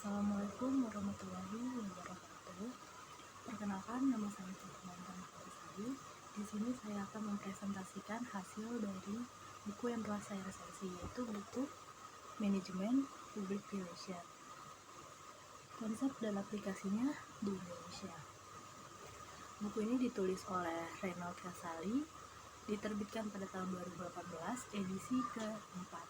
Assalamualaikum warahmatullahi wabarakatuh. Perkenalkan, nama saya Fatimah Sari. Di sini saya akan mempresentasikan hasil dari buku yang telah saya resensi, yaitu buku Manajemen Public Relation. Konsep dan aplikasinya di Indonesia. Buku ini ditulis oleh Reynold Kasali, diterbitkan pada tahun 2018, edisi keempat.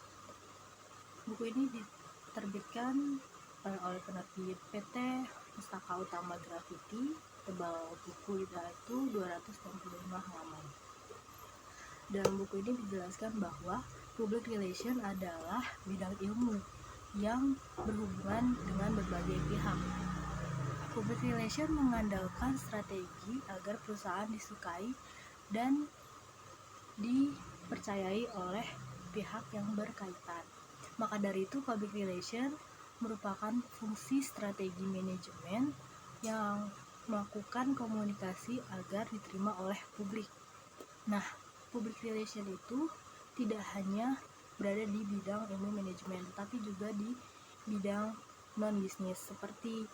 Buku ini diterbitkan oleh penerbit PT Pustaka Utama Grafiti, tebal buku itu 265 halaman. Dalam buku ini dijelaskan bahwa public relation adalah bidang ilmu yang berhubungan dengan berbagai pihak. Public relation mengandalkan strategi agar perusahaan disukai dan dipercayai oleh pihak yang berkaitan. Maka dari itu, public relation merupakan fungsi strategi manajemen yang melakukan komunikasi agar diterima oleh publik. Nah, public relation itu tidak hanya berada di bidang ilmu manajemen, tapi juga di bidang non-bisnis seperti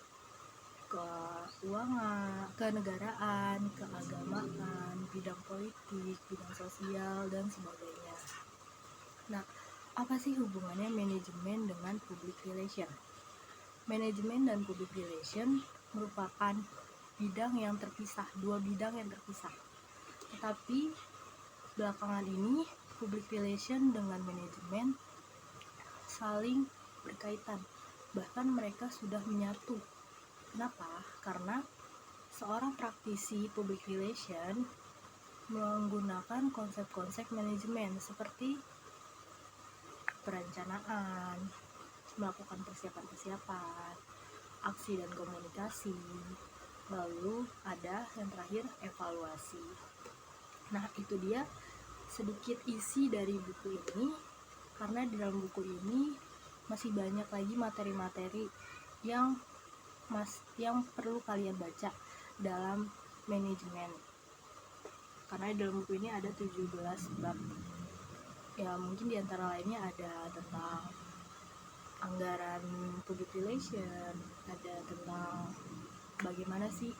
keuangan, kenegaraan, keagamaan, bidang politik, bidang sosial, dan sebagainya. Nah, apa sih hubungannya manajemen dengan public relation? Manajemen dan public relation merupakan bidang yang terpisah, dua bidang yang terpisah. Tetapi belakangan ini public relation dengan manajemen saling berkaitan. Bahkan mereka sudah menyatu. Kenapa? Karena seorang praktisi public relation menggunakan konsep-konsep manajemen seperti perencanaan, melakukan persiapan-persiapan, aksi dan komunikasi, lalu ada yang terakhir evaluasi. Nah, itu dia sedikit isi dari buku ini, karena di dalam buku ini masih banyak lagi materi-materi yang perlu kalian baca dalam manajemen. Karena di dalam buku ini ada 17 bab. Ya, mungkin di antara lainnya ada tentang anggaran public relation, ada tentang bagaimana sih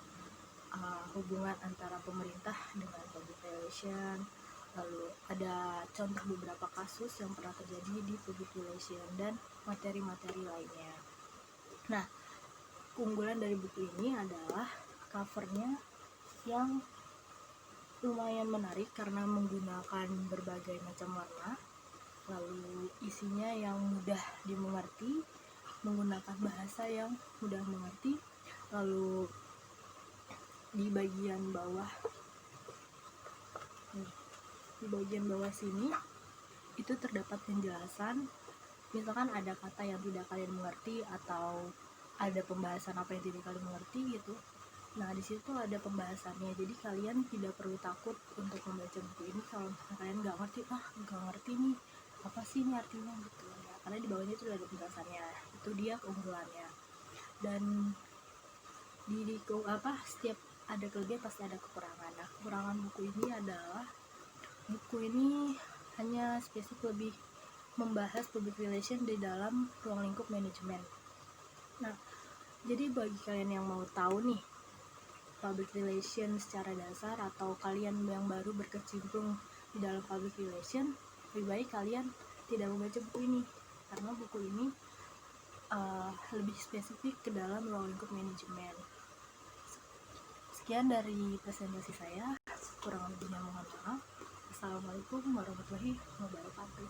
hubungan antara pemerintah dengan public relation, lalu ada contoh beberapa kasus yang pernah terjadi di public relation dan materi-materi lainnya. Nah, keunggulan dari buku ini adalah covernya yang lumayan menarik karena menggunakan berbagai macam warna, lalu isinya yang mudah dimengerti, menggunakan bahasa yang mudah mengerti, lalu di bagian bawah sini itu terdapat penjelasan, misalkan ada kata yang tidak kalian mengerti atau ada pembahasan apa yang tidak kalian mengerti gitu. Nah, di situ ada pembahasannya, jadi kalian tidak perlu takut untuk membaca buku ini kalau kalian nggak ngerti nih apa sih ini artinya gitu ya, karena di bawahnya itu ada penjelasannya. Itu dia keunggulannya. Dan setiap ada kelebihan pasti ada kekurangan. Nah, kekurangan buku ini adalah buku ini hanya spesifik lebih membahas public relation di dalam ruang lingkup manajemen. Nah, jadi bagi kalian yang mau tahu nih public relation secara dasar, atau kalian yang baru berkecimpung di dalam public relation, lebih baik kalian tidak membaca buku ini, karena buku ini lebih spesifik ke dalam ruang lingkup manajemen. Sekian dari presentasi saya, kurang lebihnya mohon maaf. Assalamualaikum warahmatullahi wabarakatuh.